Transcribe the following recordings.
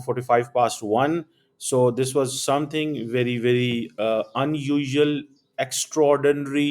45 past 1. So this was something very, very unusual, extraordinary.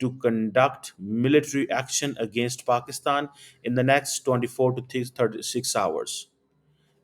to conduct military action against Pakistan in the next 24 to 36 hours.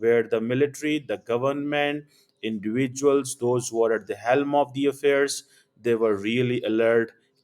where the military, the government, individuals, those who are at the helm of the affairs, they were really alert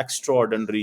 extraordinary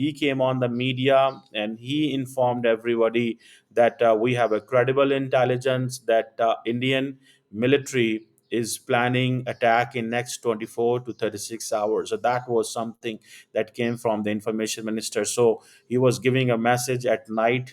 He came on the media and he informed everybody that we have a credible intelligence that Indian military is planning attack in next 24 to 36 hours. So that was something that came from the information minister. So he was giving a message at night,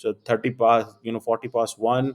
so 30 past, 40 past 1.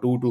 2 to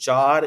4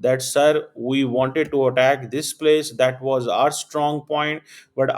that sir, we wanted to attack this place, that was our strong point, but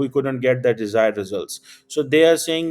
we couldn't get the desired results. So they are saying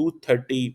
2:30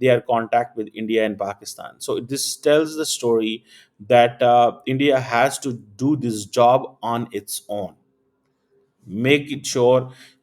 they are contact with India and Pakistan. So this tells the story that India has to do this job on its own. Make it sure,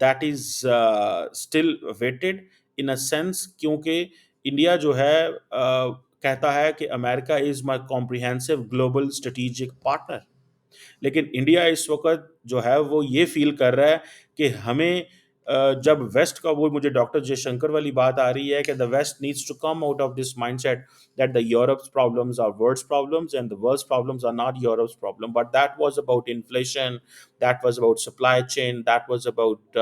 that is still weighted in a sense, کیونکہ India جو ہے کہتا ہے کہ امریکہ از مائی comprehensive global strategic partner, لیکن India اس وقت جو ہے وہ یہ فیل کر رہا ہے کہ ہمیں جب ویسٹ کا، وہ مجھے ڈاکٹر جے شنکر والی بات آ رہی ہے کہ the West needs to come out of this mindset that the Europe's problems are world's problems and the world's problems are not Europe's problem, but that was about inflation, that was about supply chain, that was about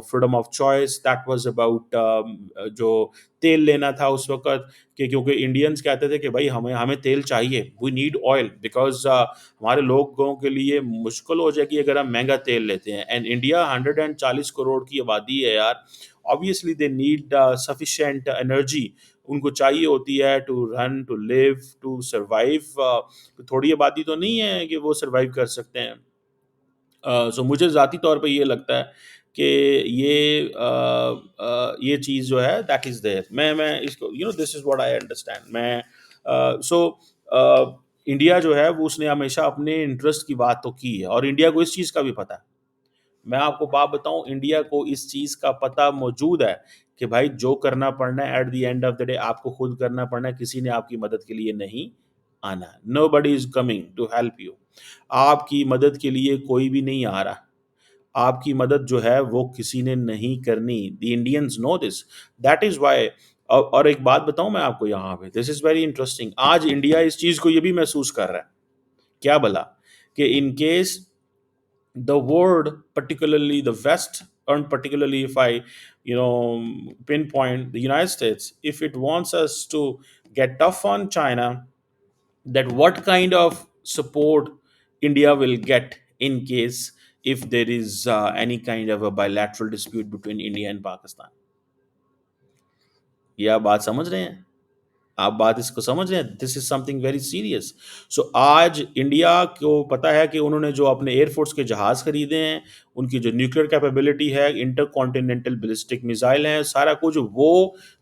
freedom of choice, that was about جو تیل لینا تھا اس وقت، کہ کیونکہ Indians کہتے تھے کہ بھائی ہمیں تیل چاہیے، وی نیڈ آئل بیکاز ہمارے لوگوں کے لیے مشکل ہو جائے گی اگر ہم مہنگا تیل لیتے ہیں، اینڈ انڈیا 140 کروڑ کی آبادی ہے یار، obviously they need sufficient energy، ان کو چاہیے ہوتی ہے to run to live to survive, تھوڑی آبادی تو نہیں ہے کہ وہ سروائیو کر سکتے ہیں۔ سو مجھے ذاتی طور پہ یہ لگتا ہے کہ یہ چیز جو ہے دیٹ از دیر، میں اس کو دس از واٹ آئی انڈرسٹینڈ، میں سو انڈیا جو ہے وہ اس نے ہمیشہ اپنے انٹرسٹ کی بات تو کی ہے، اور انڈیا کو اس چیز کا بھی پتہ ہے، میں آپ کو بات بتاؤں، انڈیا کو اس چیز کا پتہ موجود ہے کہ بھائی جو کرنا پڑنا ہے at the end of the day آپ کو خود کرنا پڑنا ہے، کسی نے آپ کی مدد کے لیے نہیں آنا ہے، no buddy is coming to help you, آپ کی مدد کے لیے کوئی بھی نہیں آ رہا، آپ کی مدد جو ہے وہ کسی نے نہیں کرنی، the Indians know this, that is why. اور ایک بات بتاؤں میں آپ کو یہاں پہ، دس از ویری انٹرسٹنگ، آج انڈیا اس چیز کو یہ بھی محسوس کر رہا ہے، کیا بلا، کہ in case the world, particularly the West, and particularly if I pinpoint the United States, if it wants us to get tough on China, that what kind of support India will get in case if there is any kind of a bilateral dispute between India and Pakistan. یہ آپ بات سمجھ رہے ہیں؟ آپ بات اس کو سمجھ رہے ہیں؟ دس از سم تھنگ ویری سیریس۔ سو آج انڈیا کو پتا ہے کہ انہوں نے جو اپنے ایئر فورس کے جہاز خریدے ہیں، ان کی جو نیوکلیئر کیپیبلٹی ہے، انٹر کانٹیننٹل بیلسٹک میزائل ہیں، سارا کچھ وہ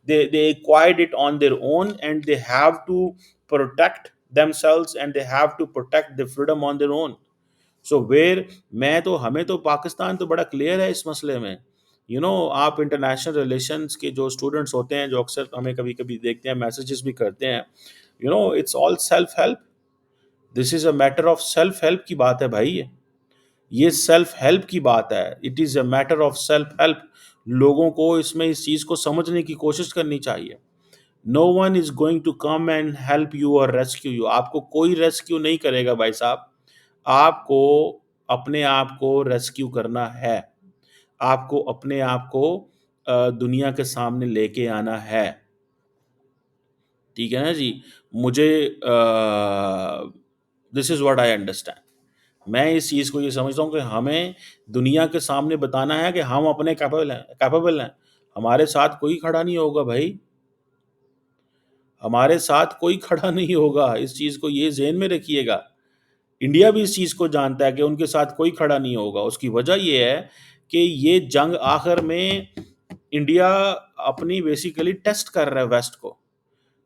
they acquired it on their own and they have to protect themselves and they have to protect the freedom on their own. So where ہمیں تو پاکستان تو بڑا کلیئر ہے اس مسئلے میں، آپ انٹرنیشنل ریلیشنس کے جو اسٹوڈنٹس ہوتے ہیں، جو اکثر ہمیں کبھی کبھی دیکھتے ہیں، میسیجز بھی کرتے ہیں، it's all self help, this is a matter of self help کی بات ہے بھائی، یہ سیلف ہیلپ کی بات ہے، it is a matter of self help, لوگوں کو اس میں اس چیز کو سمجھنے کی کوشش کرنی چاہیے۔ No one is going to come and help you اور ریسکیو یو، آپ کو کوئی ریسکیو نہیں کرے گا بھائی صاحب، آپ کو اپنے آپ کو ریسکیو کرنا ہے، آپ کو اپنے آپ کو دنیا کے سامنے لے کے آنا ہے، ٹھیک ہے نا جی؟ مجھے دس از واٹ آئی انڈرسٹینڈ، میں اس چیز کو یہ سمجھتا ہوں کہ ہمیں دنیا کے سامنے بتانا ہے کہ ہم اپنے کیپیبل ہیں، ہمارے ساتھ کوئی کھڑا نہیں ہوگا بھائی، ہمارے ساتھ کوئی کھڑا نہیں ہوگا، اس چیز کو یہ ذہن میں رکھیے گا۔ انڈیا بھی اس چیز کو جانتا ہے کہ ان کے ساتھ کوئی کھڑا نہیں ہوگا، اس کی وجہ یہ ہے کہ یہ جنگ آخر میں انڈیا اپنی بیسیکلی ٹیسٹ کر رہا ہے ویسٹ کو،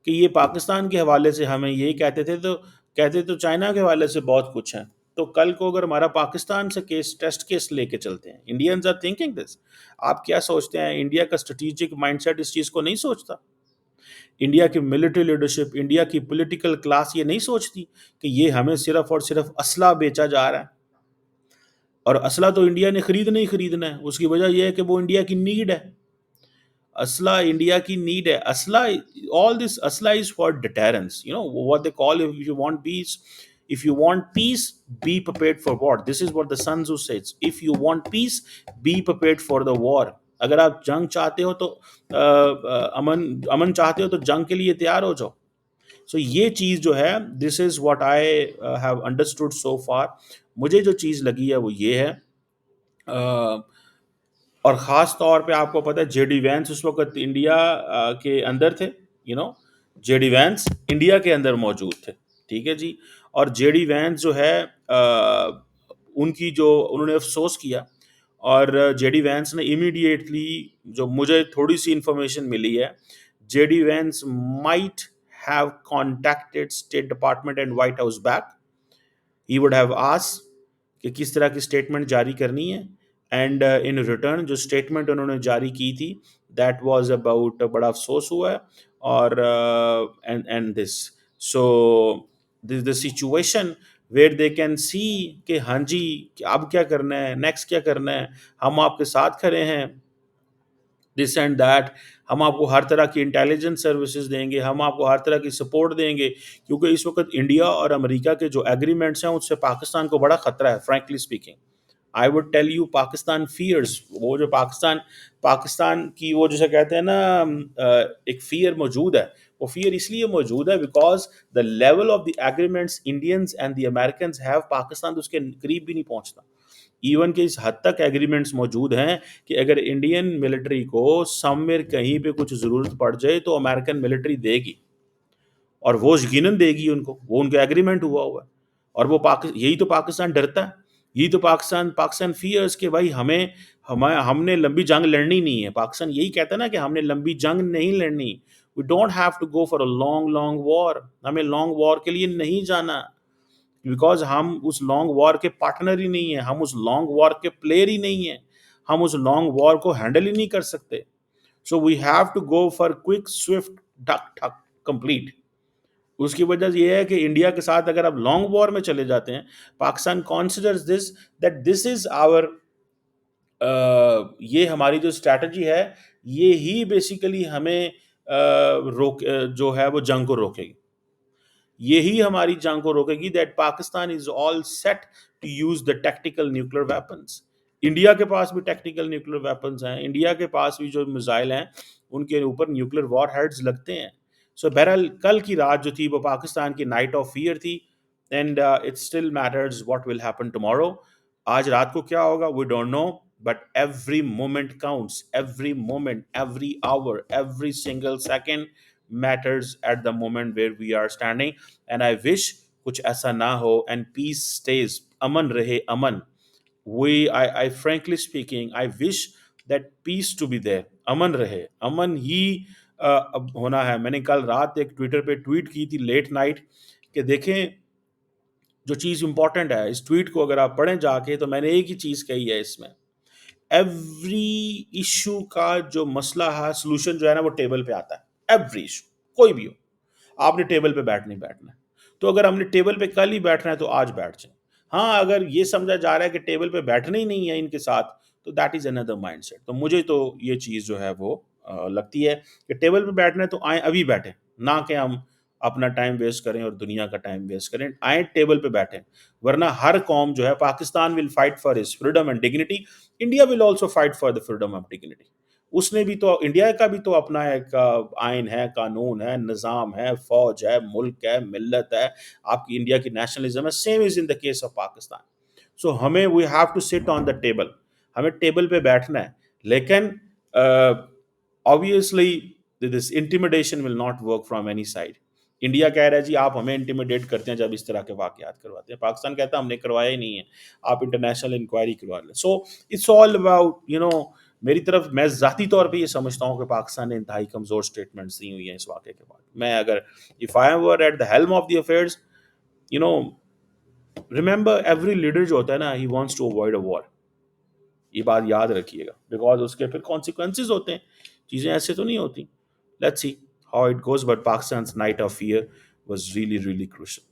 کہ یہ پاکستان کے حوالے سے ہمیں یہ کہتے تو چائنا کے حوالے سے بہت کچھ ہے، تو کل کو اگر ہمارا پاکستان سے ٹیسٹ کیس لے کے چلتے ہیں، انڈینز آر تھنکنگ دس، آپ کیا سوچتے ہیں انڈیا کا اسٹریٹجک مائنڈ سیٹ اس چیز کو نہیں سوچتا؟ انڈیا کی ملٹری لیڈرشپ، انڈیا کی پولیٹیکل کلاس یہ نہیں سوچتی کہ یہ ہمیں صرف اور صرف اسلحہ بیچا جا رہا ہے، اور اسلحہ تو انڈیا نے خریدنا ہے، اس کی وجہ یہ ہے کہ وہ انڈیا کی نیڈ ہے، اسلحہ انڈیا کی نیڈ ہے، اسلحہ all this اسلحہ is for deterrence, what they call if you want peace be prepared for war. This is what the Sun Tzu says, if you want peace be prepared for the war. اگر آپ جنگ چاہتے ہو تو امن چاہتے ہو تو جنگ کے لیے تیار ہو جاؤ۔ سو یہ چیز جو ہے this is what I have understood so far, مجھے جو چیز لگی ہے وہ یہ ہے، اور خاص طور پہ آپ کو پتہ ہے جے ڈی وینس اس وقت انڈیا کے اندر تھے، جے ڈی وینس انڈیا کے اندر موجود تھے، ٹھیک ہے جی، اور جے ڈی وینس جو ہے ان کی جو انہوں نے افسوس کیا، اور جے ڈی وینس نے امیڈیٹلی، جو مجھے تھوڑی سی انفارمیشن ملی ہے، J D Vance might have contacted State Department and White House back. He would have asked کہ کس طرح کی اسٹیٹمنٹ جاری کرنی ہے، اینڈ ان ریٹرن جو اسٹیٹمنٹ انہوں نے جاری کی تھی دیٹ واز اباؤٹ بڑا افسوس ہوا ہے. اور and this so this the situation where they can see کہ ہاں جی اب کیا کرنا ہے, نیکسٹ کیا کرنا ہے, ہم آپ کے ساتھ کھڑے ہیں, دس اینڈ دیٹ, ہم آپ کو ہر طرح کی انٹیلیجنس سروسز دیں گے, ہم آپ کو ہر طرح کی سپورٹ دیں گے, کیونکہ اس وقت انڈیا اور امریکہ کے جو ایگریمنٹس ہیں اس سے پاکستان کو بڑا خطرہ ہے frankly speaking. I would tell you Pakistan fears, وہ جو پاکستان کی وہ جسے کہتے ہیں نا ایک فیئر موجود ہے, وہ فیئر اس لیے موجود ہے because the level of the agreements Indians and the Americans have, Pakistan تو اس کے قریب بھی نہیں پہنچتا. ایون کہ اس حد تک ایگریمنٹس موجود ہیں کہ اگر انڈین ملٹری کو سمویئر کہیں پہ کچھ ضرورت پڑ جائے تو امریکن ملٹری دے گی, اور وہ یقیناً دے گی ان کو, وہ ان کا ایگریمنٹ ہوا ہے. اور وہ یہی تو پاکستان ڈرتا ہے, یہی تو پاکستان فیئرس کہ بھائی ہم نے لمبی جنگ لڑنی نہیں ہے. پاکستان یہی کہتا ہے نا کہ ہم نے لمبی جنگ نہیں لڑنی, we don't have to go for a long war, ہمیں لانگ وار کے لیے نہیں جانا, بیکاز ہم اس لانگ وار کے پارٹنر ہی نہیں ہیں, ہم اس لانگ وار کے پلیئر ہی نہیں ہیں, ہم اس لانگ وار کو ہینڈل ہی نہیں کر سکتے. So we have to go for quick swift ڈک ٹھک کمپلیٹ. اس کی وجہ یہ ہے کہ انڈیا کے ساتھ اگر آپ لانگ وار میں چلے جاتے ہیں, پاکستان کانسیڈرز دس دیٹ دس از آور, یہ ہماری جو اسٹریٹجی ہے یہ ہی بیسیکلی ہمیں جو ہے وہ جنگ کو روکے گی, یہی ہماری جنگ کو روکے گی. That Pakistan is all set to use the tactical nuclear weapons. India کے پاس بھی ٹیکٹیکل نیوکلیر ویپنس ہیں, انڈیا کے پاس بھی جو میزائل ہیں ان کے اوپر نیوکلیر وار ہیڈز لگتے ہیں. سو بہرحال کل کی رات جو تھی وہ پاکستان کی نائٹ آف فیئر تھی, and it still matters what will happen tomorrow. آج رات کو کیا ہوگا we don't know, but every moment counts, every moment, every hour, every single second matters at the moment where we are standing. And I wish کچھ ایسا نہ ہو and peace stays, امن رہے, امن. I frankly speaking I wish that peace to be there, امن رہے, امن ہی اب ہونا ہے. میں نے کل رات ایک ٹویٹر پہ ٹویٹ کی تھی لیٹ نائٹ کہ دیکھیں جو چیز امپورٹنٹ ہے اس ٹویٹ کو اگر آپ پڑھیں جا کے تو میں نے ایک ہی چیز کہی ہے اس میں, ایوری ایشو کا جو مسئلہ ہے سولوشن جو ہے نا وہ ٹیبل پہ آتا ہے. ایوری ایشو کوئی بھی ہو, آپ نے ٹیبل پہ بیٹھنا ہے, تو اگر ہم نے ٹیبل پہ کل ہی بیٹھنا ہے تو آج بیٹھ جائیں. ہاں اگر یہ سمجھا جا رہا ہے کہ ٹیبل پہ بیٹھنا ہی نہیں ہے ان کے ساتھ تو that is under mindset. تو مجھے تو یہ چیز جو ہے وہ لگتی ہے کہ ٹیبل پہ بیٹھنا ہے تو آئیں ابھی بیٹھیں, نہ کہ ہم اپنا ٹائم ویسٹ کریں اور دنیا کا ٹائم ویسٹ کریں. آئیں ٹیبل پہ بیٹھیں, ورنہ ہر قوم جو ہے, Pakistan will fight for his freedom and dignity, India will also fight for the freedom of dignity. اس نے بھی تو, انڈیا کا بھی تو اپنا ایک آئین ہے, قانون ہے, نظام ہے, فوج ہے, ملک ہے, ملت ہے, آپ کی انڈیا کی نیشنلزم ہے, same as in the case of Pakistan. So ہمیں we have to sit on the table, ہمیں ٹیبل پہ بیٹھنا ہے, لیکن obviously this intimidation will not work from any side. India کہہ رہا ہے جی آپ ہمیں انٹیمیڈیٹ کرتے ہیں جب اس طرح کے واقعات کرواتے ہیں, پاکستان کہتا ہے ہم نے کروایا ہی نہیں ہے, آپ انٹرنیشنل انکوائری کروا لیں. سو اٹس آل اباؤٹ میری طرف میں ذاتی طور پہ یہ سمجھتا ہوں کہ پاکستان نے انتہائی کمزور اسٹیٹمنٹس دی ہوئی ہیں اس واقعے کے بعد. میں اگر if I were at the helm of the affairs, remember every leader جو ہوتا ہے نا he wants to avoid a war. یہ بات یاد رکھیے گا, بیکاز اس کے پھر کانسیکوینسز ہوتے ہیں, چیزیں ایسے تو نہیں ہوتی. Let's see how it goes, but Pakistan's night of fear was really really crucial.